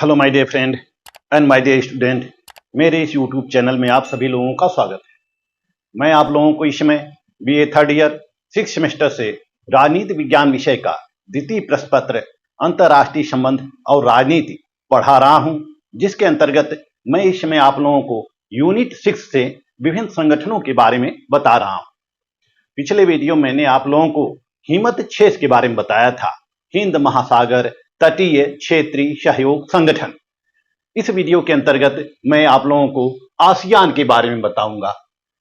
Hello my dear friend and my dear student, मेरे इस YouTube channel में आप सभी लोगों का स्वागत है। मैं आप लोगों को इस समय BA third year 6th semester से राजनीति विज्ञान विषय का द्वितीय प्रश्न पत्र अंतर्राष्ट्रीय संबंध और राजनीति पढ़ा रहा हूं, जिसके अंतर्गत मैं इस समय आप लोगों को यूनिट 6 से विभिन्न संगठनों के बारे में बता रहा हूं। पिछले वीडियो मैंने आप लोगों को हिमत 6 के बारे में बताया था, हिंद महासागर तटीय क्षेत्रीय सहयोग संगठन। इस वीडियो के अंतर्गत मैं आप लोगों को आसियान के बारे में बताऊंगा,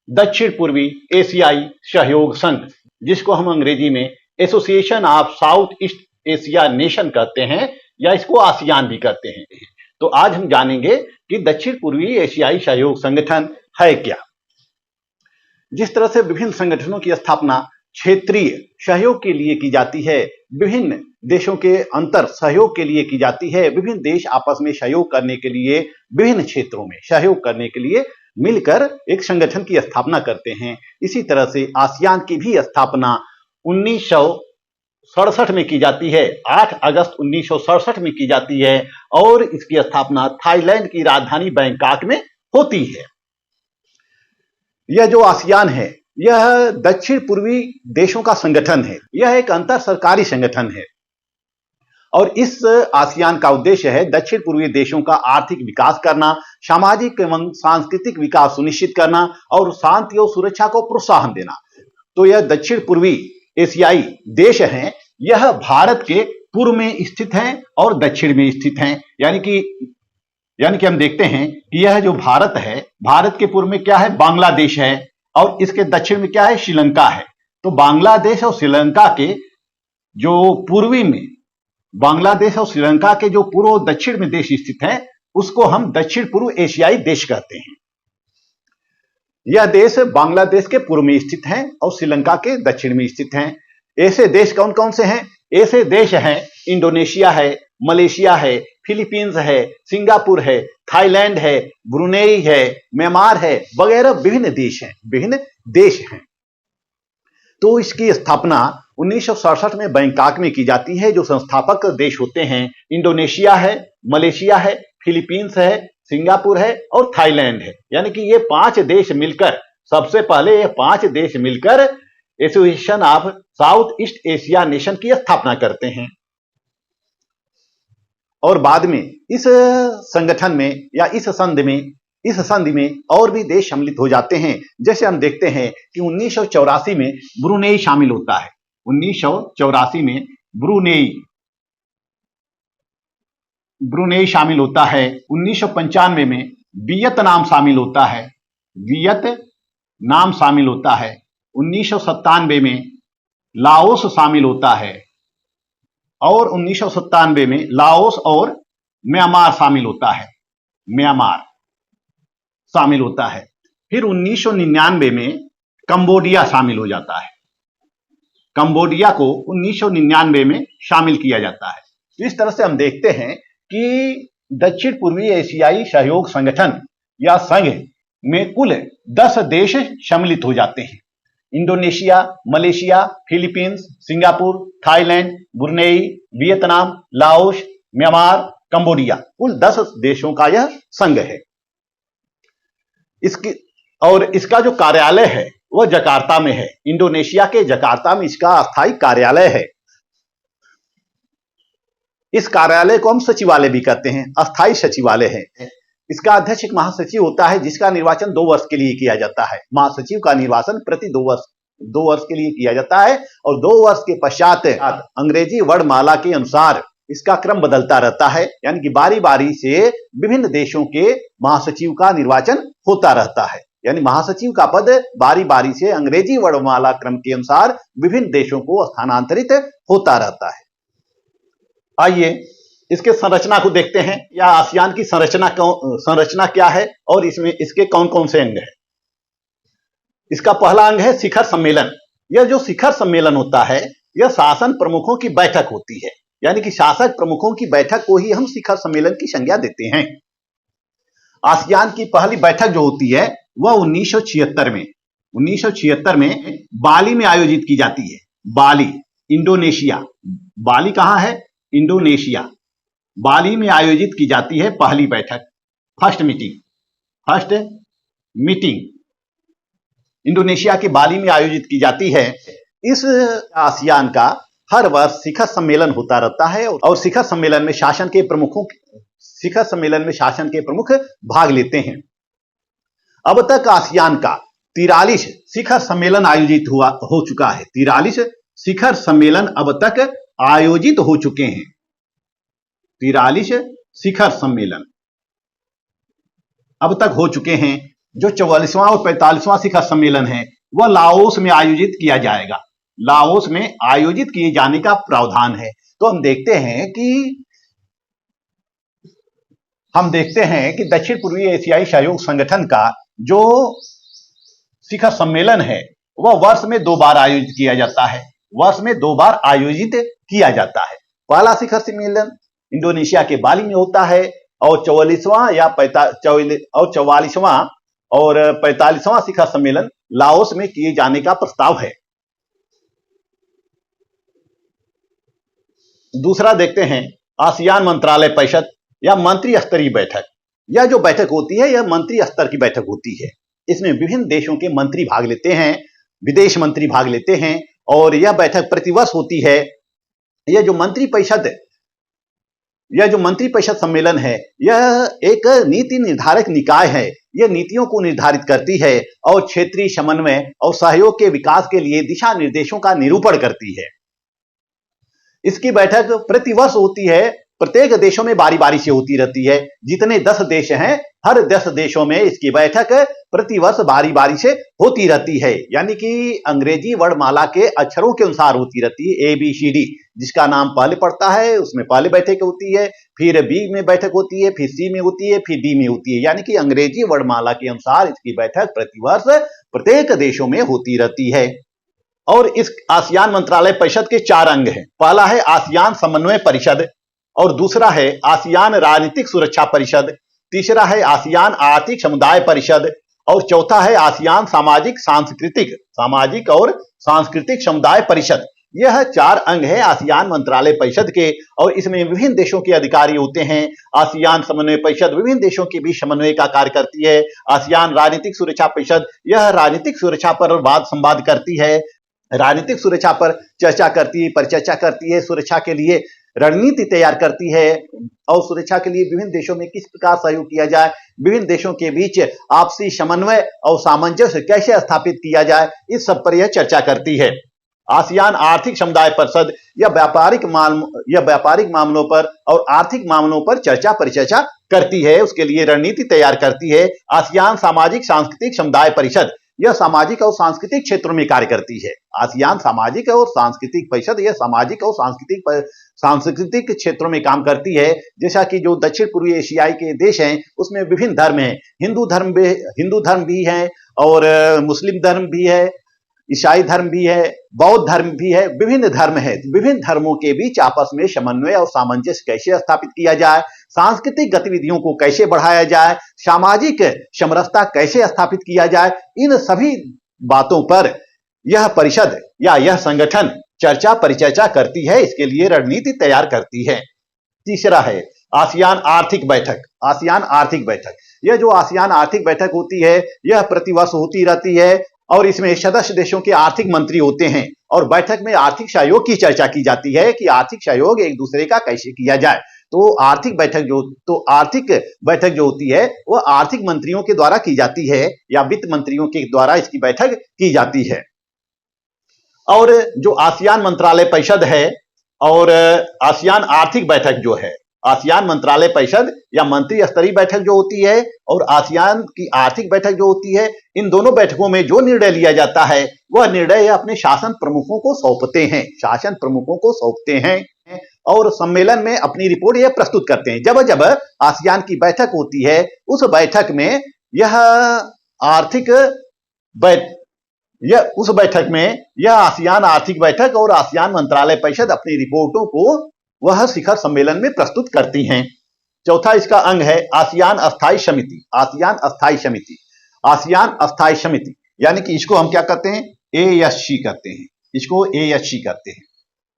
दक्षिण पूर्वी एशियाई सहयोग संघ, जिसको हम अंग्रेजी में association of south east Asia nation कहते हैं या इसको आसियान भी कहते हैं। तो आज हम जानेंगे कि दक्षिण पूर्वी एशियाई सहयोग संगठन है क्या। जिस तरह से विभिन्न संगठनों की स्थापना क्षेत्रीय सहयोग के लिए की जाती है, विभिन्न देशों के अंतर सहयोग के लिए की जाती है, विभिन्न देश आपस में सहयोग करने के लिए, विभिन्न क्षेत्रों में सहयोग करने के लिए मिलकर एक संगठन की स्थापना करते हैं। इसी तरह से आसियान की भी स्थापना 1967 में की जाती है, 8 अगस्त 1967 में की जाती है और इसकी स्थापना थाईलैंड की राजधानी बैंकॉक में होती है। यह जो आसियान है यह दक्षिण पूर्वी देशों का संगठन है। यह एक अंतर सरकारी संगठन है और इस आसियान का उद्देश्य है दक्षिण पूर्वी देशों का आर्थिक विकास करना, सामाजिक एवं सांस्कृतिक विकास सुनिश्चित करना और शांति और सुरक्षा को प्रोत्साहन देना। तो यह दक्षिण पूर्वी एशियाई देश हैं, यह भारत के पूर्व में स्थित हैं और दक्षिण में स्थित हैं। यानी कि हम देखते हैं कि यह जो भारत है, भारत के पूर्व में क्या है, बांग्लादेश है और इसके दक्षिण में क्या है, श्रीलंका है। तो बांग्लादेश और श्रीलंका के जो पूर्वी में, बांग्लादेश और श्रीलंका के जो पूर्व और दक्षिण में देश स्थित हैं, उसको हम दक्षिण पूर्व एशियाई देश कहते हैं। यह देश बांग्लादेश के पूर्व में स्थित हैं और श्रीलंका के दक्षिण में स्थित हैं। ऐसे देश कौन कौन से हैं? ऐसे देश हैं इंडोनेशिया है, मलेशिया है, फिलीपींस है, सिंगापुर है, थाईलैंड है, ब्रुनेई है, म्यांमार है वगैरह विभिन्न देश हैं। तो इसकी स्थापना 1967 में बैंकॉक में की जाती है। जो संस्थापक देश होते हैं, इंडोनेशिया है, मलेशिया है, फिलीपींस है, सिंगापुर है और थाईलैंड है। यानी कि ये 5 देश मिलकर, सबसे पहले ये 5 देश मिलकर association of south east Asia nation की स्थापना करते हैं और बाद में इस संगठन में या इस संधि में और भी देश सम्मिलित हो जाते हैं। जैसे हम देखते हैं कि 1984 में ब्रुनेई शामिल होता है, 1984 में ब्रुनेई शामिल होता है, 1995 में वियतनाम शामिल होता है, 1997 में लाओस शामिल होता है और 1997 में लाओस और म्यांमार शामिल होता है। फिर 1999 में कंबोडिया शामिल हो जाता है, कंबोडिया को 1999 में शामिल किया जाता है। इस तरह से हम देखते हैं कि दक्षिण पूर्वी एशियाई सहयोग संगठन या संघ में कुल 10 देश सम्मिलित हो जाते हैं। Indonesia, Malaysia, Philippines, Singapore, Thailand, Brunei, Vietnam, Laos, Myanmar, Cambodia, कुल 10 देशों का यह संघ है। इसका जो कार्यालय है वह जकार्ता में है, इंडोनेशिया के जकार्ता में इसका अस्थायी कार्यालय है। इस कार्यालय को हम सचिवालय भी कहते हैं, अस्थायी सचिवालय है। इसका अध्यक्ष एक महासचिव होता है जिसका निर्वाचन 2 वर्ष के लिए किया जाता है। महासचिव का निर्वाचन प्रति 2 वर्ष के लिए किया जाता है और 2 वर्ष के पश्चात अंग्रेजी वर्णमाला के अनुसार इसका क्रम बदलता रहता है। यानी कि बारी बारी से विभिन्न देशों के महासचिव का निर्वाचन होता रहता है। यानी महासचिव का पद बारी बारी से अंग्रेजी वर्णमाला क्रम के अनुसार विभिन्न देशों को स्थानांतरित होता रहता है। आइए इसके संरचना को देखते हैं, या आसियान की संरचना क्या है और इसमें इसके कौन कौन से अंग हैं। इसका पहला अंग है शिखर सम्मेलन। यह जो शिखर सम्मेलन होता है यह शासन प्रमुखों की बैठक होती है। यानी कि शासक प्रमुखों की बैठक को ही हम शिखर सम्मेलन की संज्ञा देते हैं। आसियान की पहली बैठक जो होती है वह 1976 में बाली में आयोजित की जाती है। बाली, इंडोनेशिया। बाली कहां है? इंडोनेशिया। बाली में आयोजित की जाती है पहली बैठक, फर्स्ट मीटिंग इंडोनेशिया के बाली में आयोजित की जाती है। इस आसियान का हर वर्ष शिखर सम्मेलन होता रहता है और शिखर सम्मेलन में शासन के प्रमुख भाग लेते हैं। अब तक आसियान का 43 शिखर सम्मेलन आयोजित हो चुका है। 43 शिखर सम्मेलन अब तक आयोजित हो चुके हैं। 43 शिखर सम्मेलन अब तक हो चुके हैं। जो 44वां और 45वां शिखर सम्मेलन है वह लाओस में आयोजित किया जाएगा। लाओस में आयोजित किए जाने का प्रावधान है। तो हम देखते हैं कि दक्षिण पूर्वी एशियाई सहयोग संगठन का जो शिखर सम्मेलन है वह वर्ष में 2 बार आयोजित किया जाता है। पहला शिखर सम्मेलन इंडोनेशिया के बाली में होता है और 44वां और 45वां शिखर सम्मेलन लाओस में किए जाने का प्रस्ताव है। दूसरा देखते हैं आसियान मंत्रालय परिषद या मंत्री स्तरीय बैठक। यह जो बैठक होती है यह मंत्री स्तर की बैठक होती है। इसमें विभिन्न देशों के मंत्री भाग लेते हैं, विदेश मंत्री भाग लेते हैं और यह बैठक प्रतिवर्ष होती है। यह जो मंत्री परिषद सम्मेलन है यह एक नीति निर्धारक निकाय है। यह नीतियों को निर्धारित करती है और क्षेत्रीय समन्वय और सहयोग के विकास के लिए दिशा निर्देशों का निरूपण करती है। इसकी बैठक प्रतिवर्ष होती है। प्रत्येक देशों में बारी बारी से होती रहती है। जितने 10 देश हैं हर 10 देशों में इसकी बैठक प्रतिवर्ष बारी बारी से होती रहती है। यानी कि अंग्रेजी वर्णमाला के अक्षरों के अनुसार होती रहती है। ABCD जिसका नाम पहले पड़ता है उसमें पहले बैठक होती है, फिर B में बैठक होती है, फिर C में होती है, फिर D में होती है। यानी कि अंग्रेजी वर्णमाला के अनुसार इसकी बैठक प्रतिवर्ष प्रत्येक देशों में होती रहती है। और इस आसियान मंत्रालय परिषद के 4 अंग हैं। पहला है आसियान समन्वय परिषद और दूसरा है आसियान राजनीतिक सुरक्षा परिषद, तीसरा है आसियान आर्थिक समुदाय परिषद और चौथा है आसियान सामाजिक और सांस्कृतिक समुदाय परिषद। यह 4 अंग है आसियान मंत्रालय परिषद के और इसमें विभिन्न देशों के अधिकारी होते हैं। आसियान समन्वय परिषद विभिन्न देशों के बीच समन्वय का कार्य करती है। आसियान राजनीतिक सुरक्षा परिषद यह राजनीतिक सुरक्षा पर वाद संवाद करती है, राजनीतिक सुरक्षा पर चर्चा करती है, परिचर्चा करती है, सुरक्षा के लिए रणनीति तैयार करती है और सुरक्षा के लिए विभिन्न देशों में किस प्रकार सहयोग किया जाए, विभिन्न देशों के बीच आपसी समन्वय और सामंजस्य कैसे स्थापित किया जाए, इस सब पर यह चर्चा करती है। आसियान आर्थिक समुदाय परिषद यह व्यापारिक मामलों पर और आर्थिक मामलों पर चर्चा परिचर्चा करती है, उसके लिए रणनीति तैयार करती है। आसियान सामाजिक सांस्कृतिक समुदाय परिषद यह सामाजिक और सांस्कृतिक क्षेत्रों में कार्य करती है। आसियान सामाजिक और सांस्कृतिक परिषद यह सामाजिक और सांस्कृतिक क्षेत्रों में काम करती है। जैसा कि जो दक्षिण पूर्वी एशियाई के देश हैं उसमें विभिन्न धर्म हैं। हिंदू धर्म भी है और मुस्लिम धर्म भी है, ईसाई धर्म भी है, बौद्ध धर्म भी है, विभिन्न धर्म है। विभिन्न धर्मों के बीच आपस में समन्वय और सामंजस्य कैसे स्थापित किया जाए, सांस्कृतिक गतिविधियों को कैसे बढ़ाया जाए, सामाजिक समरसता कैसे स्थापित किया जाए, इन सभी बातों पर यह परिषद या यह संगठन चर्चा परिचर्चा करती है, इसके लिए रणनीति तैयार करती है। तीसरा है आसियान आर्थिक बैठक। आसियान आर्थिक बैठक यह जो आसियान आर्थिक बैठक होती है यह प्रतिवर्ष होती रहती है और इसमें सदस्य देशों के आर्थिक मंत्री होते हैं और बैठक में आर्थिक सहयोग की चर्चा की जाती है कि आर्थिक सहयोग एक दूसरे का कैसे किया जाए। तो आर्थिक बैठक जो होती है वह आर्थिक मंत्रियों के द्वारा की जाती है या वित्त मंत्रियों के द्वारा इसकी बैठक की जाती है। और जो आसियान मंत्रालय परिषद है और आसियान आर्थिक बैठक जो है, आसियान मंत्रालय परिषद या मंत्री स्तरीय बैठक जो होती है और आसियान की आर्थिक बैठक जो होती है, इन दोनों बैठकों में जो निर्णय लिया जाता है वह निर्णय अपने शासन प्रमुखों को सौंपते हैं और सम्मेलन में अपनी रिपोर्ट यह प्रस्तुत करते हैं। जब जब आसियान की बैठक होती है उस बैठक में यह आसियान आर्थिक बैठक और आसियान मंत्रालय परिषद अपनी रिपोर्टों को वह शिखर सम्मेलन में प्रस्तुत करती हैं। चौथा इसका अंग है आसियान अस्थायी समिति। आसियान अस्थायी समिति यानी कि इसको हम क्या करते हैं, ASC करते हैं।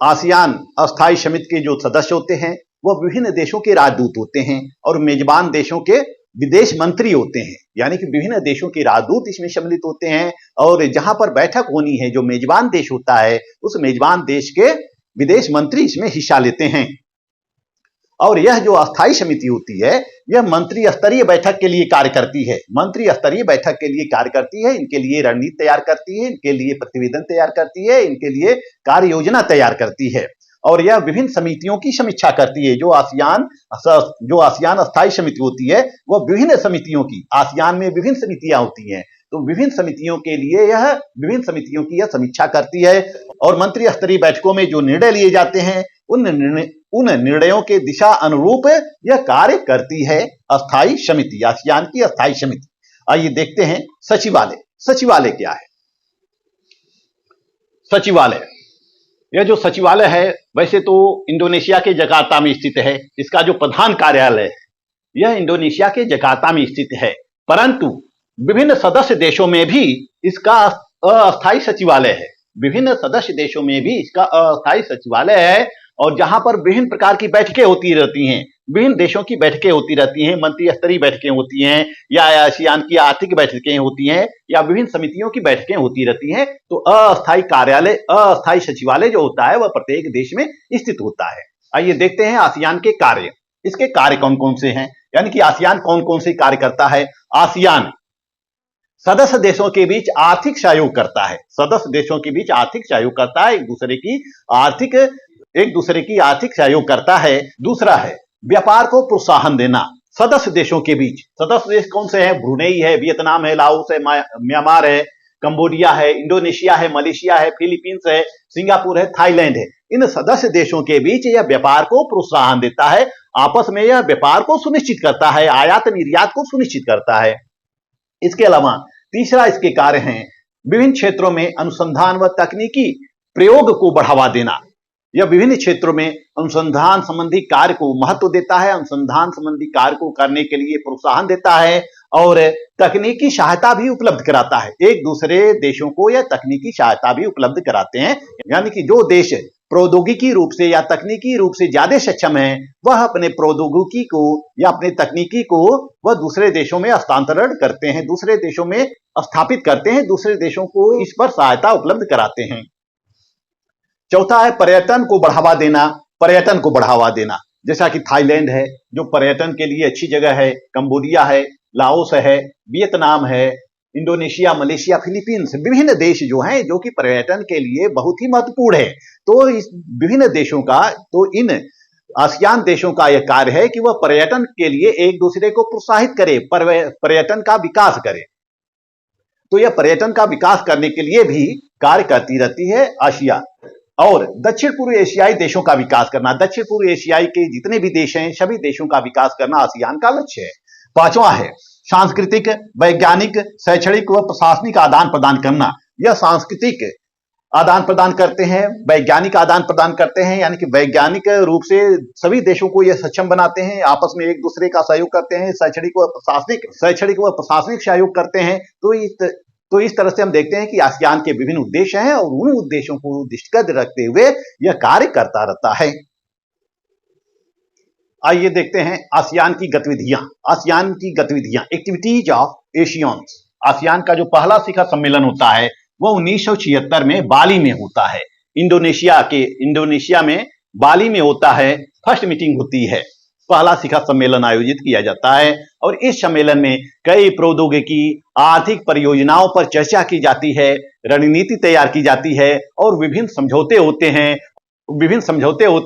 आसियान अस्थायी समिति के जो सदस्य होते हैं वह विभिन्न देशों के राजदूत होते हैं और मेजबान देशों के विदेश मंत्री होते हैं, यानी कि विभिन्न देशों के राजदूत इसमें सम्मिलित होते हैं। और जहां पर बैठक होनी है, जो मेजबान देश होता है, उस मेजबान देश के विदेश मंत्री इसमें हिस्सा लेते हैं। और यह जो अस्थायी समिति होती है, यह मंत्री स्तरीय बैठक के लिए कार्य करती है। मंत्री स्तरीय बैठक के लिए कार्य करती है, इनके लिए रणनीति तैयार करती है, इनके लिए प्रतिवेदन तैयार करती है, इनके लिए कार्य योजना तैयार करती है। और यह विभिन्न समितियों की समीक्षा करती है। जो आसियान अस्थायी समिति होती है, वह विभिन्न समितियों की, आसियान में विभिन्न समितियां होती हैं, तो विभिन्न समितियों के लिए विभिन्न समितियों की यह समीक्षा करती है। और मंत्री स्तरीय बैठकों में जो निर्णय लिए जाते हैं, उन निर्णयों के दिशा अनुरूप यह कार्य करती है अस्थायी समिति, आसियान की अस्थायी समिति। आइए देखते हैं सचिवालय। सचिवालय क्या है? सचिवालय, यह जो सचिवालय है, वैसे तो इंडोनेशिया के जकार्ता में स्थित है। इसका जो प्रधान कार्यालय है, यह इंडोनेशिया के जकार्ता में स्थित है, परंतु विभिन्न सदस्य देशों में भी इसका अस्थायी सचिवालय है। विभिन्न सदस्य देशों में भी इसका अस्थायी सचिवालय है, और जहां पर विभिन्न प्रकार की बैठकें होती रहती हैं, विभिन्न देशों की बैठकें होती रहती हैं, मंत्री स्तरीय बैठकें होती हैं, या आसियान की आर्थिक बैठकें होती हैं, या विभिन्न समितियों की बैठकें होती रहती हैं। तो अस्थायी कार्यालय, अस्थायी सचिवालय जो होता है, वह प्रत्येक देश में स्थित होता है। आइए देखते हैं आसियान के कार्य। इसके कार्य कौन कौन से हैं, यानी कि आसियान कौन कौन से कार्य करता है। आसियान सदस्य देशों के बीच आर्थिक सहयोग करता है। सदस्य देशों के बीच आर्थिक सहयोग करता है, एक दूसरे की आर्थिक सहयोग करता है। दूसरा है व्यापार को प्रोत्साहन देना सदस्य देशों के बीच। सदस्य देश कौन से हैं? ब्रुनेई है, वियतनाम है, लाओस है, म्यांमार है, कंबोडिया है, इंडोनेशिया है, मलेशिया है, फिलीपींस है, सिंगापुर है, थाईलैंड है। इन सदस्य देशों के बीच यह व्यापार को प्रोत्साहन देता है, आपस में यह व्यापार को सुनिश्चित करता है, आयात निर्यात को सुनिश्चित करता है। इसके अलावा तीसरा इसके कार्य हैं विभिन्न क्षेत्रों में अनुसंधान व तकनीकी प्रयोग को बढ़ावा देना। यह विभिन्न क्षेत्रों में अनुसंधान संबंधी कार्य को महत्व देता है, अनुसंधान संबंधी कार्य को करने के लिए प्रोत्साहन देता है, और तकनीकी सहायता भी उपलब्ध कराता है। एक दूसरे देशों को यह तकनीकी सहायता भी उपलब्ध कराते हैं, यानी कि जो देश प्रौद्योगिकी रूप से या तकनीकी रूप से ज्यादा सक्षम है, वह अपने प्रौद्योगिकी को या अपने तकनीकी को वह दूसरे देशों में हस्तांतरण करते हैं, दूसरे देशों में स्थापित करते हैं, दूसरे देशों को इस पर सहायता उपलब्ध कराते हैं। चौथा है पर्यटन को बढ़ावा देना। पर्यटन को बढ़ावा देना, जैसा कि थाईलैंड है जो पर्यटन के लिए अच्छी जगह है, कंबोडिया है, लाओस है, वियतनाम है, इंडोनेशिया, मलेशिया, फिलीपींस, विभिन्न देश जो हैं जो कि पर्यटन के लिए बहुत ही महत्वपूर्ण है। तो इस विभिन्न देशों का, तो इन आसियान देशों का यह कार्य है कि वह पर्यटन के लिए एक दूसरे को प्रोत्साहित करे, पर्यटन का विकास करे। तो यह पर्यटन का विकास करने के लिए भी कार्य करती रहती है आसियान। और दक्षिण पूर्व एशियाई देशों का विकास करना, दक्षिण पूर्व एशियाई के जितने भी देश हैं, सभी देशों का विकास करना आसियान का लक्ष्य है। पांचवा है सांस्कृतिक, वैज्ञानिक, शैक्षणिक व प्रशासनिक आदान प्रदान करना। यह सांस्कृतिक आदान प्रदान करते हैं, वैज्ञानिक आदान प्रदान करते हैं, यानी कि वैज्ञानिक रूप से सभी देशों को यह सक्षम बनाते हैं, आपस में एक दूसरे का सहयोग करते हैं, शैक्षणिक व प्रशासनिक सहयोग करते हैं। तो इस तरह से हम देखते हैं कि आसियान के विभिन्न उद्देश्य हैं, और उन उद्देश्यों को दृष्टिगत रखते हुए यह कार्य करता रहता है। आइए देखते हैं आसियान की गतिविधियां। आसियान की गतिविधियां, एक्टिविटीज ऑफ एशियंस। आसियान का जो पहला शिखर सम्मेलन होता है वो 1976 में बाली में होता है। इंडोनेशिया में बाली में होता है, फर्स्ट मीटिंग होती है, पहला शिखर सम्मेलन आयोजित किया जाता है। और इस सम्मेलन में कई प्रौद्योगिकी, आर्थिक परियोजनाओं पर चर्चा की जाती है, रणनीति तैयार की जाती है, और विभिन्न समझौते होते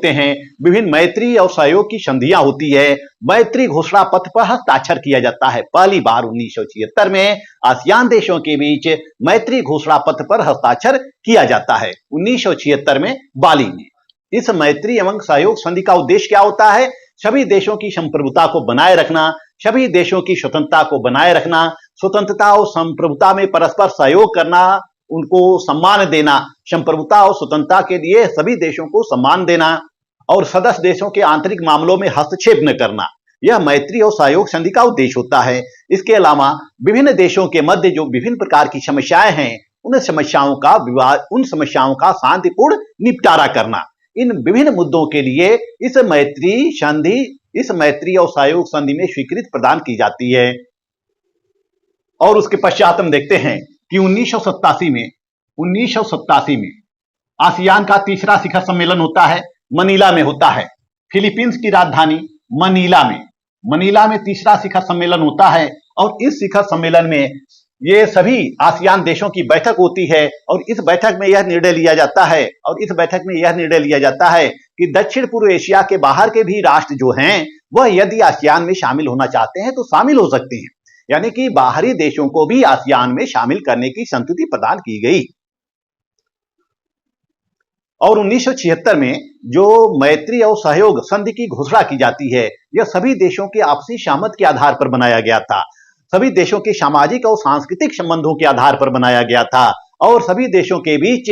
हैं, विभिन्न मैत्री और सहयोग की संधियां होती है। मैत्री घोषणा पत्र पर हस्ताक्षर किया जाता है। पहली बार 1976 में आसियान देशों के बीच मैत्री घोषणा पत्र पर हस्ताक्षर किया जाता है, 1976 में बाली में। इस मैत्री एवं सहयोग संधि का उद्देश्य क्या होता है? सभी देशों की संप्रभुता को बनाए रखना, सभी देशों की स्वतंत्रता को बनाए रखना, स्वतंत्रता और संप्रभुता में परस्पर सहयोग करना, उनको सम्मान देना, संप्रभुता और स्वतंत्रता के लिए सभी देशों को सम्मान देना, और सदस्य देशों के आंतरिक मामलों में हस्तक्षेप न करना, यह मैत्री और सहयोग संधि का उद्देश्य होता है। इसके अलावा विभिन्न देशों के मध्य जो विभिन्न प्रकार की समस्याएं हैं, उन समस्याओं का शांतिपूर्ण निपटारा करना, इन विभिन्न मुद्दों के लिए इस मैत्री और सहयोग संधि में स्वीकृति प्रदान की जाती है। और उसके पश्चात हम देखते हैं कि 1987 में आसियान का तीसरा शिखर सम्मेलन होता है, मनीला में होता है। फिलीपींस की राजधानी मनीला में तीसरा शिखर सम्मेलन होता है और इस शिखर सम्मेलन में ये सभी आसियान देशों की बैठक होती है और इस बैठक में यह निर्णय लिया जाता है कि दक्षिण पूर्व एशिया के बाहर के भी राष्ट्र जो हैं वह यदि आसियान में शामिल होना चाहते हैं तो शामिल हो सकते हैं, यानी कि बाहरी देशों को भी आसियान में शामिल करने की संस्तुति प्रदान की गई। और 1976 में जो मैत्री और सहयोग संधि की घोषणा की जाती है, यह सभी देशों के आपसी सहमति के आधार पर बनाया गया था, सभी देशों के सामाजिक और सांस्कृतिक संबंधों के आधार पर बनाया गया था और सभी देशों के बीच,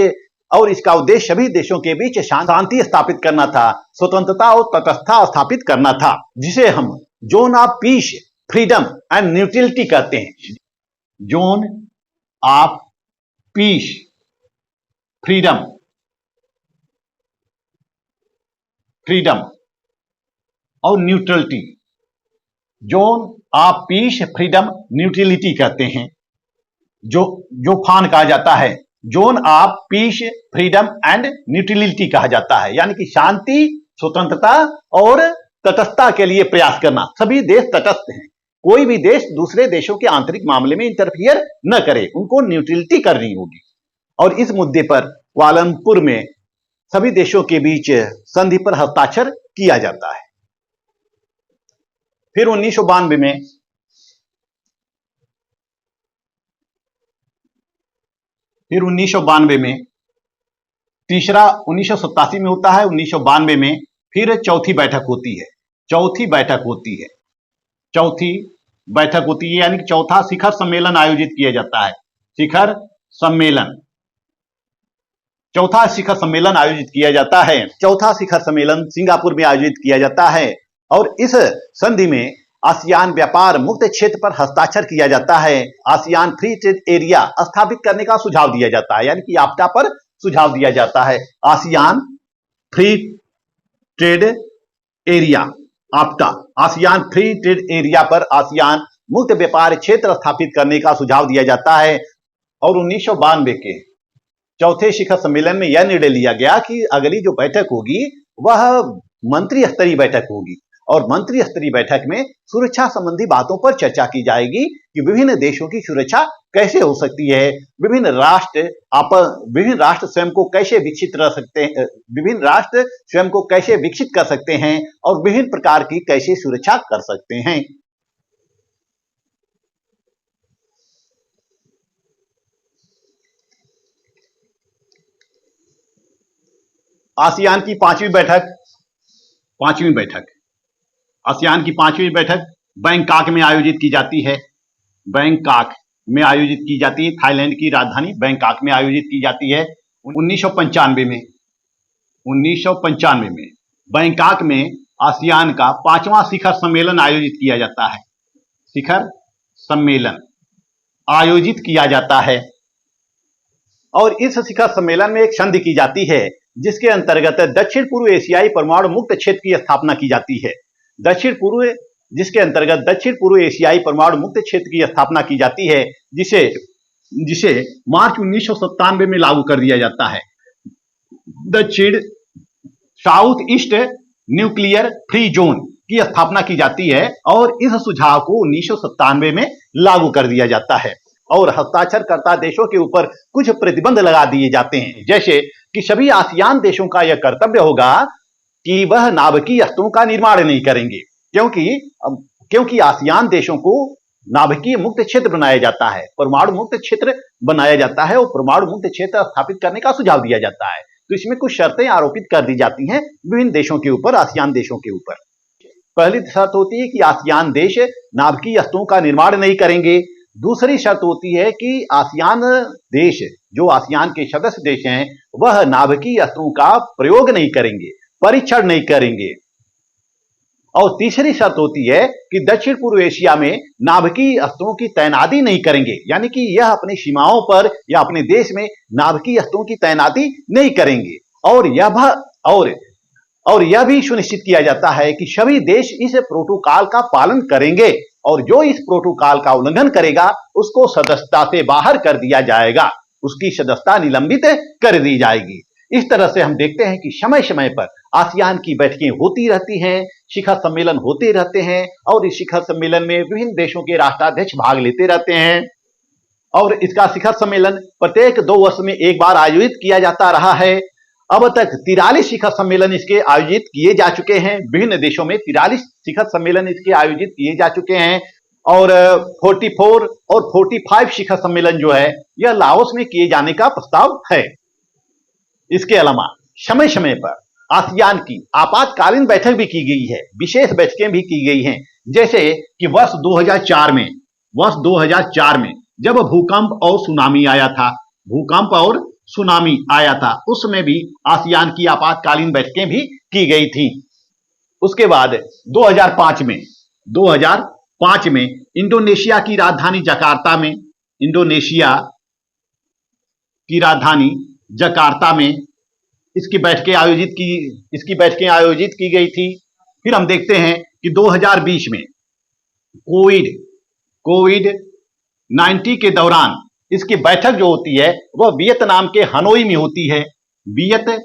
और इसका उद्देश्य सभी देशों के बीच शांति स्थापित करना था, स्वतंत्रता और तटस्थता स्थापित करना था, जिसे हम zone of peace, freedom and neutrality कहते हैं। जोन ऑफ पीस, फ्रीडम और neutrality, zone of peace, freedom, neutrality कहते हैं, जो फान कहा जाता है, zone of peace, freedom and neutrality कहा जाता है, यानी कि शांति, स्वतंत्रता और तटस्थता के लिए प्रयास करना। सभी देश तटस्थ हैं, कोई भी देश दूसरे देशों के आंतरिक मामले में इंटरफियर न करे, उनको न्यूट्रलिटी करनी होगी। और इस मुद्दे पर क्वालालंपुर में सभी देशों के बीच संधि पर हस्ताक्षर किया जाता है। फिर 1992 में तीसरा 1987 में होता है, 1992 में फिर चौथी बैठक होती है, यानी कि चौथा शिखर सम्मेलन आयोजित किया जाता है। चौथा शिखर सम्मेलन आयोजित किया जाता है। चौथा शिखर सम्मेलन सिंगापुर में आयोजित किया जाता है और इस संधि में आसियान व्यापार मुक्त क्षेत्र पर हस्ताक्षर किया जाता है। आसियान फ्री ट्रेड एरिया स्थापित करने का सुझाव दिया जाता है, यानी कि आपटा पर सुझाव दिया जाता है। ASEAN free trade area, APTA, ASEAN free trade area पर आसियान मुक्त व्यापार क्षेत्र स्थापित करने का सुझाव दिया जाता है। और 1992 के चौथे शिखर सम्मेलन में यह निर्णय लिया गया कि अगली जो बैठक होगी वह मंत्री स्तरीय बैठक होगी और मंत्री स्तरीय बैठक में सुरक्षा संबंधी बातों पर चर्चा की जाएगी कि विभिन्न देशों की सुरक्षा कैसे हो सकती है, विभिन्न राष्ट्र स्वयं को कैसे विकसित रह सकते हैं, विभिन्न राष्ट्र स्वयं को कैसे विकसित कर सकते हैं और विभिन्न प्रकार की कैसे सुरक्षा कर सकते हैं। आसियान की पांचवी बैठक आसियान की पांचवी बैठक बैंकॉक में आयोजित की जाती है। थाईलैंड की राजधानी बैंकॉक में आयोजित की जाती है। 1995 में बैंकॉक में आसियान का पांचवा शिखर सम्मेलन आयोजित किया जाता है। और इस शिखर सम्मेलन में एक संधि की जाती है जिसके अंतर्गत दक्षिण पूर्व एशियाई परमाणु मुक्त क्षेत्र की स्थापना की जाती है। दक्षिण पूर्व एशियाई परमाणु मुक्त क्षेत्र की स्थापना की जाती है, जिसे मार्च 1997 में लागू कर दिया जाता है। South east nuclear free zone की स्थापना की जाती है और इस सुझाव को 1997 में लागू कर दिया जाता है और हस्ताक्षरकर्ता देशों के ऊपर कुछ प्रतिबंध लगा दिए जाते हैं, जैसे कि सभी आसियान देशों का यह कर्तव्य होगा कि वह नाभिकीय अस्त्रों का निर्माण नहीं करेंगे, क्योंकि आसियान देशों को नाभिकीय मुक्त क्षेत्र बनाया जाता है, परमाणु मुक्त क्षेत्र बनाया जाता है और परमाणु मुक्त क्षेत्र स्थापित करने का सुझाव दिया जाता है। तो इसमें कुछ शर्तें आरोपित कर दी जाती हैं विभिन्न देशों के ऊपर, आसियान देशों के ऊपर। पहली शर्त होती है कि आसियान देश नाभिकीय अस्त्रों का निर्माण नहीं करेंगे। दूसरी शर्त होती है कि आसियान देश, जो आसियान के सदस्य देश हैं, वह नाभिकीय अस्त्रों का प्रयोग नहीं करेंगे, परीक्षण नहीं करेंगे। और तीसरी शर्त होती है कि दक्षिण पूर्व एशिया में नाभिकीय अस्त्रों की तैनाती नहीं करेंगे, यानी कि यह अपनी सीमाओं पर या अपने देश में नाभिकीय अस्त्रों की तैनाती नहीं करेंगे। और और और यह भी सुनिश्चित किया जाता है कि सभी देश इस प्रोटोकॉल का पालन करेंगे और जो इस प्रोटोकॉल का उल्लंघन करेगा उसको सदस्यता से बाहर कर दिया जाएगा, उसकी सदस्यता निलंबित कर दी जाएगी। इस तरह से हम देखते हैं कि समय समय पर आसियान की बैठकें होती रहती हैं, शिखर सम्मेलन होते रहते हैं और इस शिखर सम्मेलन में विभिन्न देशों के राष्ट्राध्यक्ष भाग लेते रहते हैं और इसका शिखर सम्मेलन प्रत्येक 2 वर्ष में एक बार आयोजित किया जाता रहा है। अब तक 43 शिखर सम्मेलन इसके आयोजित किए जा चुके हैं। विभिन्न देशों में 43 शिखर सम्मेलन इसके आयोजित किए जा चुके हैं और 44 और 45 शिखर सम्मेलन जो है यह लाओस में किए जाने का प्रस्ताव है। इसके अलावा समय समय पर आसियान की आपातकालीन बैठक भी की गई है, विशेष बैठकें भी की गई हैं। जैसे कि वर्ष 2004 में जब भूकंप और सुनामी आया था, उसमें भी आसियान की आपातकालीन बैठकें भी की गई थी। उसके बाद 2005 में इंडोनेशिया की राजधानी जकार्ता में इसकी बैठकें आयोजित की गई थी। फिर हम देखते हैं कि 2020 में कोविड-19 के दौरान इसकी बैठक जो होती है वह वियतनाम के हनोई में होती है। वियतनाम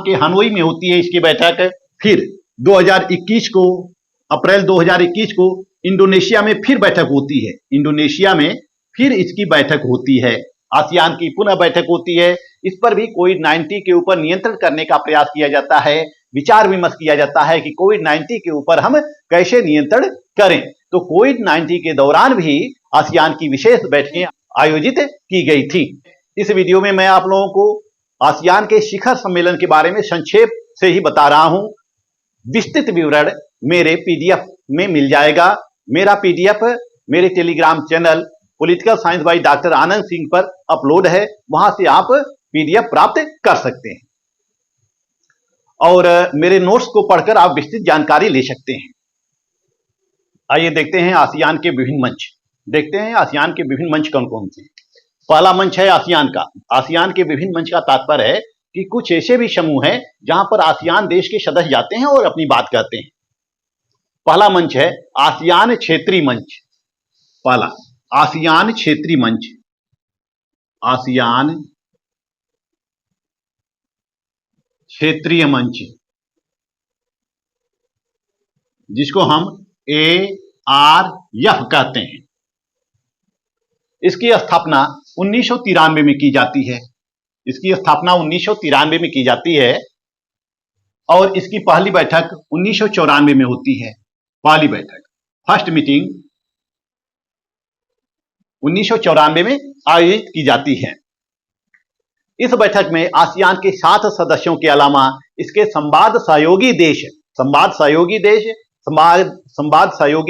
के हनोई में होती है इसकी बैठक। फिर 2021 को अप्रैल 2021 को इंडोनेशिया में फिर बैठक होती है। इंडोनेशिया में फिर इसकी बैठक होती है, आसियान की पुनः बैठक होती है। इस पर भी कोविड-19 के ऊपर नियंत्रण करने का प्रयास किया जाता है, विचार विमर्श किया जाता है कि कोविड-19 के ऊपर हम कैसे नियंत्रण करें। तो कोविड-19 के दौरान भी आसियान की विशेष बैठकें आयोजित की गई थी। इस वीडियो में मैं आप लोगों को आसियान के शिखर सम्मेलन के बारे में संक्षेप से ही बता रहा हूं। विस्तृत विवरण मेरे पीडीएफ में मिल जाएगा। मेरा पीडीएफ मेरे Telegram channel political science by doctor Anand Singh पर अपलोड है, वहां से आप पीडीएफ प्राप्त कर सकते हैं और मेरे नोट्स को पढ़कर आप विस्तृत जानकारी ले सकते हैं। आइए देखते हैं आसियान के विभिन्न मंच कौन कौन से। पहला मंच है आसियान का। आसियान के विभिन्न मंच का तात्पर्य है कि कुछ ऐसे भी समूह हैं जहां पर आसियान देश के सदस्य जाते हैं और अपनी बात कहते हैं। पहला मंच है आसियान क्षेत्रीय मंच। पहला आसियान क्षेत्रीय मंच, आसियान क्षेत्रीय मंच, जिसको हम ARF कहते हैं। इसकी स्थापना 1993 में की जाती है। और इसकी पहली बैठक 1994 में होती है। पहली बैठक, फर्स्ट मीटिंग 1994 में आयोजित की जाती है। इस बैठक में आसियान के 7 सदस्यों के अलावा इसके संवाद सहयोगी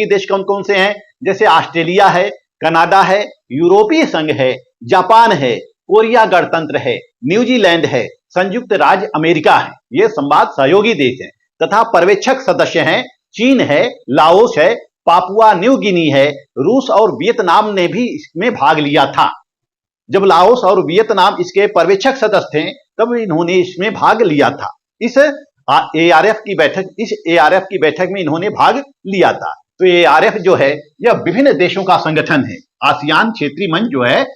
देश कौन कौन से हैं? जैसे ऑस्ट्रेलिया है, कनाडा है, यूरोपीय संघ है, जापान है, कोरिया गणतंत्र है, न्यूजीलैंड है, संयुक्त राज्य अमेरिका है। ये संवाद सहयोगी देश हैं तथा पर्यवेक्षक सदस्य हैं चीन है, लाओस है, पापुआ न्यू गिनी है, रूस और वियतनाम ने भी इसमें भाग लिया था। जब लाओस और वियतनाम इसके पर्यवेक्षक सदस्य थे तब इन्होंने इसमें भाग लिया था। इस ARF की बैठक में इन्होंने भाग लिया था। तो ARF जो है यह विभिन्न देशों का संगठन है। आसियान क्षेत्रीय मंच जो है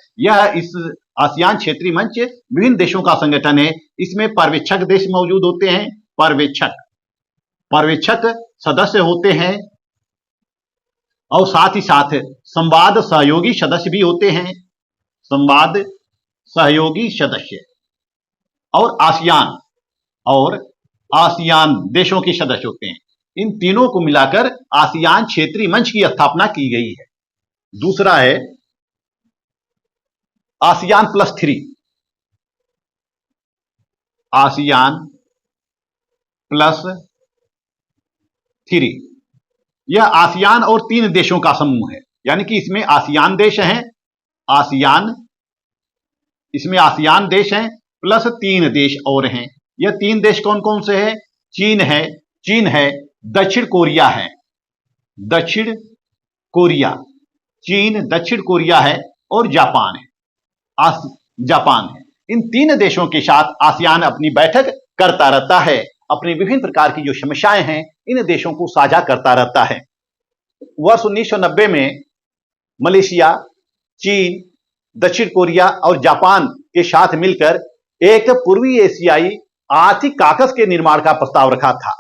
आसियान क्षेत्रीय मंच विभिन्न देशों का संगठन है। इसमें पर्यवेक्षक देश मौजूद होते हैं, पर्यवेक्षक सदस्य होते हैं और साथ ही साथ संवाद सहयोगी सदस्य भी होते हैं, संवाद सहयोगी सदस्य और आसियान देशों के सदस्य होते हैं। इन तीनों को मिलाकर आसियान क्षेत्रीय मंच की स्थापना की गई है। दूसरा है आसियान +3, आसियान +3। यह आसियान और 3 देशों का समूह है, यानी कि इसमें आसियान देश हैं, इसमें आसियान देश हैं प्लस 3 देश और हैं। यह 3 देश कौन कौन से हैं? चीन है, दक्षिण कोरिया है, चीन, दक्षिण कोरिया है और जापान है। जापान है। इन तीन देशों के साथ आसियान अपनी बैठक करता रहता है, अपनी विभिन्न प्रकार की जो समस्याएं हैं इन देशों को साझा करता रहता है। वर्ष 1990 में मलेशिया, चीन, दक्षिण कोरिया और जापान के साथ मिलकर एक पूर्वी एशियाई आर्थिक काकस के निर्माण का प्रस्ताव रखा था।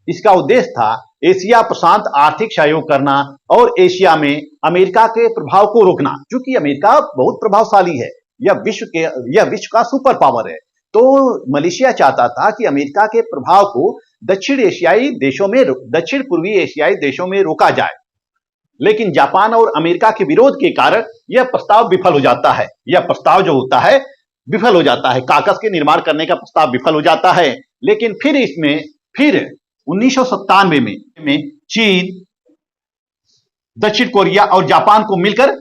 इसका उद्देश्य था एशिया प्रशांत आर्थिक सहयोग करना और एशिया में अमेरिका के प्रभाव को रोकना, क्योंकि अमेरिका बहुत प्रभावशाली है, यह विश्व का सुपर पावर है। तो मलेशिया चाहता था कि अमेरिका के प्रभाव को दक्षिण पूर्वी एशियाई देशों में रोका जाए, लेकिन जापान और अमेरिका के विरोध के कारण यह प्रस्ताव विफल हो जाता है। यह प्रस्ताव जो होता है विफल हो जाता है, काकस के निर्माण करने का प्रस्ताव विफल हो जाता है। लेकिन फिर 1997 में चीन, दक्षिण कोरिया और जापान को मिलकर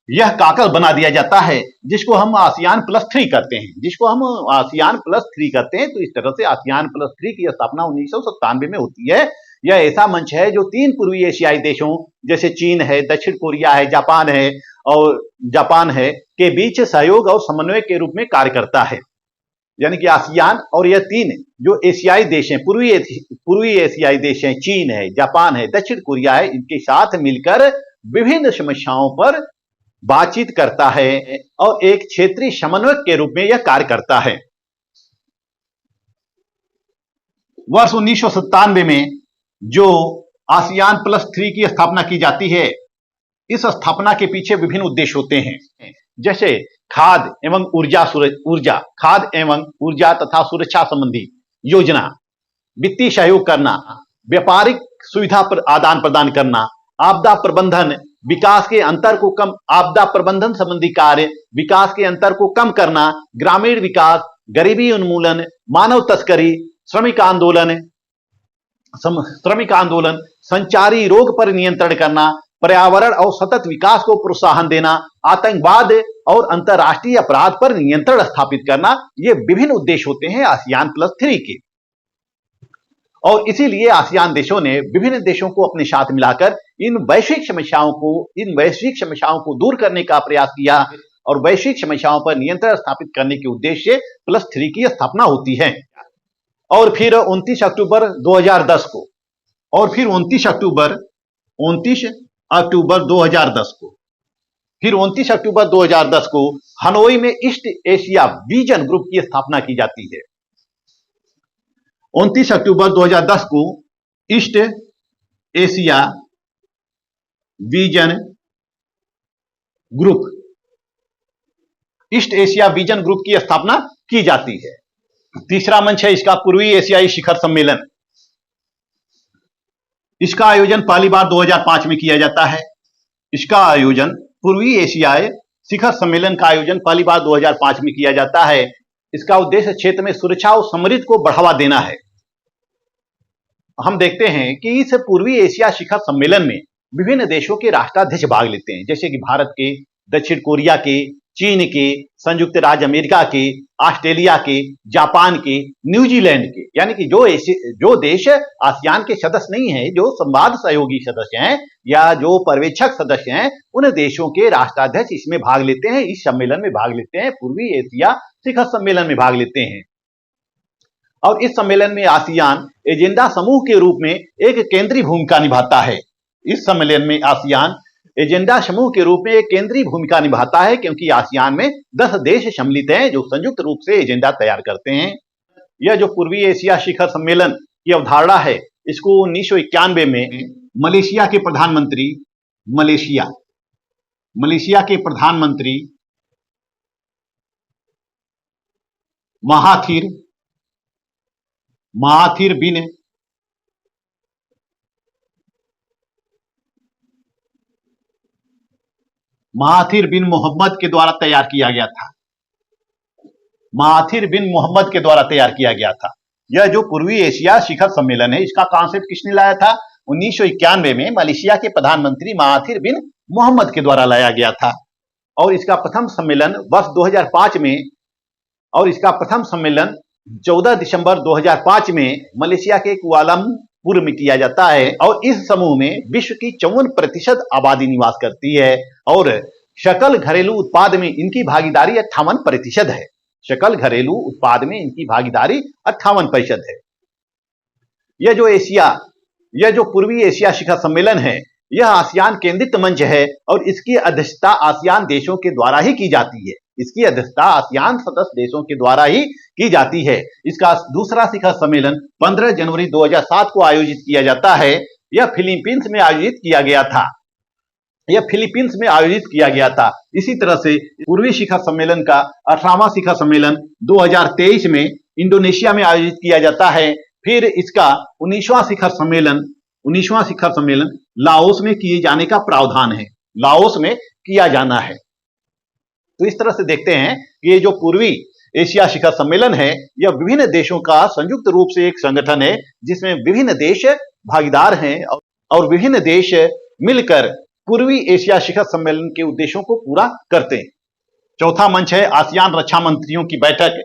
यह काकस बना दिया जाता है, जिसको हम आसियान प्लस 3 कहते हैं। तो इस तरह से आसियान प्लस 3 की स्थापना 1997 में होती है। यह ऐसा मंच है जो तीन पूर्वी एशियाई देशों जैसे चीन है, दक्षिण कोरिया है, जापान है के बीच सहयोग और समन्वय के रूप में कार्य करता है। यानी कि आसियान और यह तीन जो एशियाई देश हैं, पूर्वी एशियाई देश हैं, चीन है, जापान है, दक्षिण कोरिया है, इनके साथ मिलकर विभिन्न समस्याओं पर बातचीत करता है और एक क्षेत्रीय समन्वयक के रूप में यह कार्य करता है। वर्ष 1997 में जो आसियान प्लस 3 की स्थापना की जाती है, इस स्थापना के पीछे विभिन्न उद्देश्य होते हैं, जैसे खाद्य एवं ऊर्जा तथा सुरक्षा संबंधी योजना, वित्तीय सहयोग करना, व्यापारिक सुविधा पर आदान प्रदान करना, आपदा प्रबंधन, आपदा प्रबंधन संबंधी कार्य, विकास के अंतर को कम करना, ग्रामीण विकास, गरीबी उन्मूलन, मानव तस्करी, श्रमिक आंदोलन, संचारी रोग पर नियंत्रण करना, पर्यावरण और सतत विकास को प्रोत्साहन देना, आतंकवाद और अंतर्राष्ट्रीय अपराध पर नियंत्रण स्थापित करना, ये विभिन्न उद्देश्य होते हैं आसियान प्लस 3 के। और इसीलिए आसियान देशों ने विभिन्न देशों को अपने साथ मिलाकर इन वैश्विक समस्याओं को दूर करने का प्रयास किया और वैश्विक समस्याओं पर नियंत्रण स्थापित करने के उद्देश्य से प्लस 3 की स्थापना होती है। और फिर 29 अक्टूबर 2010 को हनोई में ईस्ट एशिया विजन ग्रुप की स्थापना की जाती है। 29 अक्टूबर 2010 को ईस्ट एशिया विजन ग्रुप की स्थापना की जाती है। तीसरा मंच है इसका पूर्वी एशियाई शिखर सम्मेलन। इसका आयोजन पहली बार 2005 में किया जाता है। पूर्वी एशियाई शिखर सम्मेलन का आयोजन पहली बार 2005 में किया जाता है। इसका उद्देश्य क्षेत्र में सुरक्षा और समृद्धि को बढ़ावा देना है। हम देखते हैं कि इस पूर्वी एशिया शिखर सम्मेलन में विभिन्न देशों के राष्ट्राध्यक्ष भाग लेते हैं, जैसे कि भारत के, दक्षिण कोरिया के, चीन के, संयुक्त राज्य अमेरिका के, ऑस्ट्रेलिया के, जापान के, न्यूजीलैंड के। यानी कि जो देश आसियान के सदस्य नहीं है, जो संवाद सहयोगी सदस्य हैं या जो पर्यवेक्षक सदस्य हैं, उन देशों के राष्ट्राध्यक्ष इसमें भाग लेते हैं, इस सम्मेलन में भाग लेते हैं, पूर्वी एशिया शिखर सम्मेलन में भाग लेते हैं। और इस सम्मेलन में आसियान एजेंडा समूह के रूप में एक केंद्रीय भूमिका निभाता है। इस सम्मेलन में आसियान एजेंडा समूह के रूप में एक केंद्रीय भूमिका निभाता है, क्योंकि आसियान में 10 देश सम्मिलित हैं जो संयुक्त रूप से एजेंडा तैयार करते हैं। यह जो पूर्वी एशिया शिखर सम्मेलन की अवधारणा है, इसको 1991 में मलेशिया के प्रधानमंत्री महाथिर बिन मोहम्मद के द्वारा तैयार किया गया था। यह जो पूर्वी एशिया शिखर सम्मेलन है, इसका कॉन्सेप्ट किसने लाया था? 1991 में मलेशिया के प्रधानमंत्री महाथिर बिन मोहम्मद के द्वारा लाया गया था। और इसका प्रथम सम्मेलन वर्ष 2005 में, और इसका प्रथम सम्मेलन 14 दिसंबर 2005 में मलेशिया के कुआलालंपुर में किया जाता है। और इस समूह में विश्व की 54% आबादी निवास करती है और सकल घरेलू उत्पाद में इनकी भागीदारी 58% है। सकल घरेलू उत्पाद में इनकी भागीदारी 58% है। यह जो पूर्वी एशिया शिखर सम्मेलन है, यह आसियान केंद्रित मंच है और इसकी अध्यक्षता आसियान देशों के द्वारा ही की जाती है। इसकी अध्यक्षता आसियान सदस्य देशों के द्वारा ही की जाती है। इसका दूसरा शिखर सम्मेलन 15 जनवरी 2007 को आयोजित किया जाता है। यह फिलीपींस में आयोजित किया गया था। इसी तरह से पूर्वी शिखर सम्मेलन का 18वां शिखर सम्मेलन 2023 में इंडोनेशिया में आयोजित किया जाता है। फिर इसका 19वां शिखर सम्मेलन लाओस में किए जाने का प्रावधान है। लाओस में किया जाना है। तो इस तरह से देखते हैं कि ये जो पूर्वी एशिया शिखर सम्मेलन है, यह विभिन्न देशों का संयुक्त रूप से एक संगठन है, जिसमें विभिन्न देश भागीदार हैं और विभिन्न देश मिलकर पूर्वी एशिया शिखर सम्मेलन के उद्देश्यों को पूरा करते हैं। चौथा मंच है आसियान रक्षा मंत्रियों की बैठक।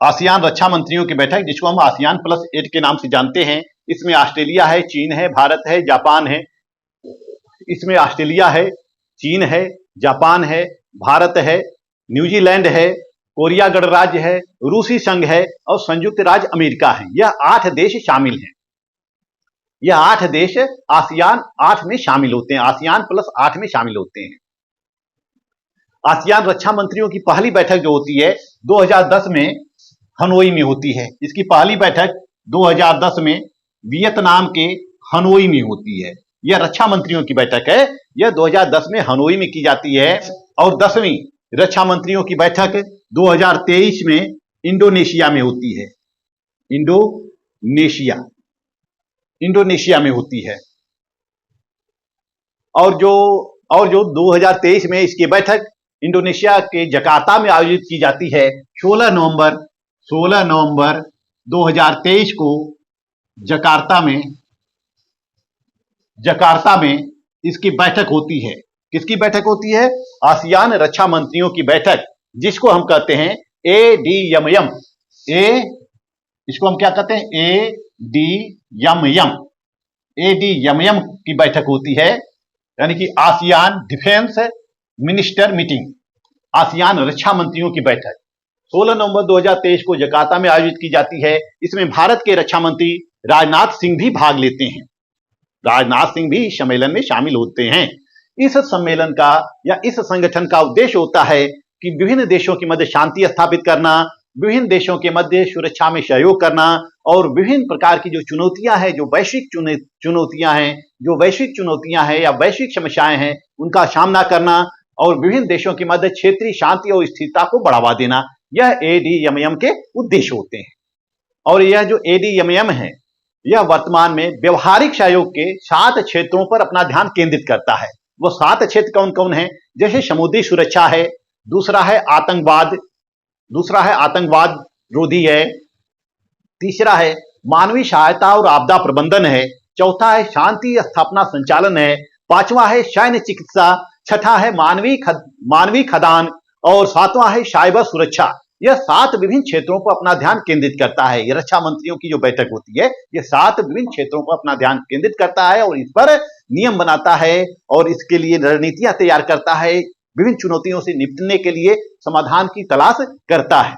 आसियान रक्षा मंत्रियों की बैठक, जिसको हम आसियान प्लस 8 के नाम से जानते हैं। इसमें ऑस्ट्रेलिया है, चीन है, भारत है, जापान है। इसमें ऑस्ट्रेलिया है, चीन है, जापान है, भारत है, न्यूजीलैंड है, कोरिया गणराज्य है, रूसी संघ है और संयुक्त राज्य अमेरिका है। यह 8 देश शामिल हैं। यह 8 देश आसियान 8 में शामिल होते हैं, आसियान प्लस 8 में शामिल होते हैं। आसियान रक्षा मंत्रियों की पहली बैठक जो होती है 2010 में हनोई में होती है। इसकी पहली बैठक 2010 में वियतनाम के हनोई में होती है। यह रक्षा मंत्रियों की बैठक है, यह 2010 में हनोई में की जाती है। और 10वीं रक्षा मंत्रियों की बैठक 2023 में इंडोनेशिया में होती है। इंडोनेशिया में होती है। और जो 2023 में इसकी बैठक इंडोनेशिया के जकार्ता में आयोजित की जाती है। 16 नवंबर 2023 को जकार्ता में इसकी बैठक होती है। किसकी बैठक होती है? आसियान रक्षा मंत्रियों की बैठक, जिसको हम कहते हैं ADMM। इसको हम क्या कहते हैं? ADMM की बैठक होती है, यानी कि ASEAN defence minister meeting, ASEAN रक्षा मंत्रियों की बैठक 16 नवंबर 2023 को जकार्ता में आयोजित की जाती है। इसमें भारत के रक्षा मंत्री राजनाथ सिंह भी भाग लेते हैं। राजनाथ सिंह भी सम्मेलन में शामिल होते हैं। इस सम्मेलन का या इस संगठन का उद्देश्य होता है कि विभिन्न देशों के मध्य शांति स्थापित करना, विभिन्न देशों के मध्य सुरक्षा में सहयोग करना और विभिन्न प्रकार की जो चुनौतियां हैं, जो वैश्विक चुनौतियां हैं या वैश्विक समस्याएं हैं, उनका सामना करना और विभिन्न देशों के मध्य क्षेत्रीय शांति और स्थिरता को बढ़ावा देना, यह ADMM के उद्देश्य होते हैं। और यह जो ADMM है, यह वर्तमान में व्यवहारिक सहयोग के 7 क्षेत्रों पर अपना ध्यान केंद्रित करता है। वो 7 क्षेत्र कौन कौन है? जैसे समुद्री सुरक्षा है, दूसरा है आतंकवाद रोधी है, तीसरा है मानवीय सहायता और आपदा प्रबंधन है, चौथा है शांति स्थापना संचालन है, पांचवा है सैन्य चिकित्सा, छठा है मानवीय खदान और सातवां है साइबर सुरक्षा। यह 7 विभिन्न क्षेत्रों पर अपना ध्यान केंद्रित करता है। यह रक्षा मंत्रियों की जो बैठक होती है, यह 7 विभिन्न क्षेत्रों पर अपना ध्यान केंद्रित करता है और इस पर नियम बनाता है और इसके लिए रणनीतियां तैयार करता है, विभिन्न चुनौतियों से निपटने के लिए समाधान की तलाश करता है।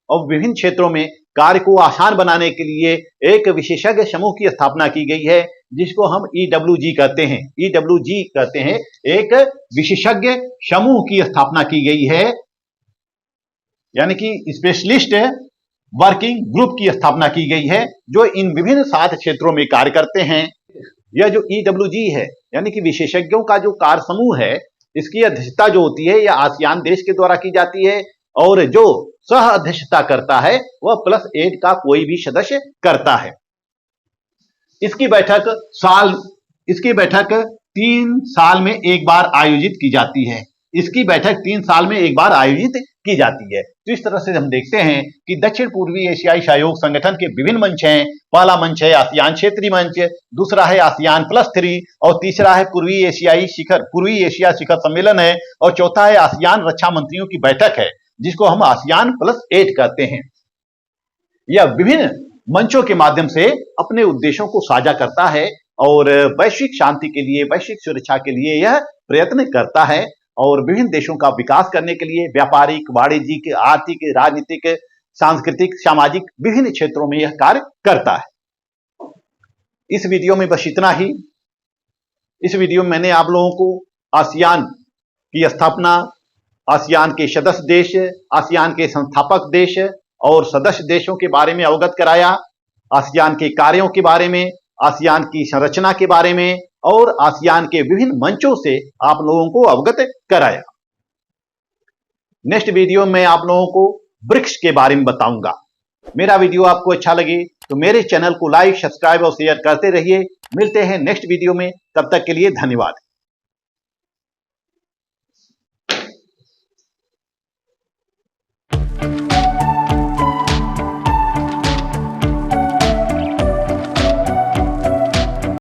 और विभिन्न क्षेत्रों में कार्य को आसान बनाने के लिए एक विशेषज्ञ समूह की स्थापना की गई है, जिसको हम EWG कहते हैं। एक विशेषज्ञ समूह की स्थापना की गई है, यानी कि स्पेशलिस्ट वर्किंग ग्रुप की स्थापना की गई है, जो इन विभिन्न 7 क्षेत्रों में कार्य करते हैं। यह जो EWG है, यानी कि विशेषज्ञों का जो कार्य समूह है, इसकी अध्यक्षता जो होती है यह आसियान देश के द्वारा की जाती है और जो सह अध्यक्षता करता है वह +8 का कोई भी सदस्य करता है। इसकी बैठक 3 साल में एक बार आयोजित की जाती है। तो इस तरह से हम देखते हैं कि दक्षिण पूर्वी एशियाई सहयोग संगठन के विभिन्न मंच हैं। पहला मंच है आसियान क्षेत्रीय मंच, दूसरा है आसियान +3 और तीसरा है पूर्वी एशिया शिखर सम्मेलन है और चौथा है आसियान रक्षा मंत्रियों की बैठक है, जिसको हम आसियान +8 कहते हैं। यह विभिन्न मंचों के माध्यम से अपने उद्देश्यों को साझा करता है और वैश्विक शांति के लिए, वैश्विक सुरक्षा के लिए यह प्रयत्न करता है और विभिन्न देशों का विकास करने के लिए व्यापारिक, वाणिज्यिक, आर्थिक, राजनीतिक, सांस्कृतिक, सामाजिक विभिन्न क्षेत्रों में यह कार्य करता है। इस वीडियो में बस इतना ही। इस वीडियो में मैंने आप लोगों को आसियान की स्थापना, आसियान के सदस्य देश, आसियान के संस्थापक देश और सदस्य देशों के बारे में अवगत कराया, आसियान के कार्यों के बारे में, आसियान की संरचना के बारे में और आसियान के विभिन्न मंचों से आप लोगों को अवगत कराया। नेक्स्ट वीडियो में आप लोगों को ब्रिक्स के बारे में बताऊंगा। मेरा वीडियो आपको अच्छा लगे तो मेरे चैनल को लाइक, सब्सक्राइब और शेयर करते रहिए। मिलते हैं नेक्स्ट वीडियो में, तब तक के लिए धन्यवाद।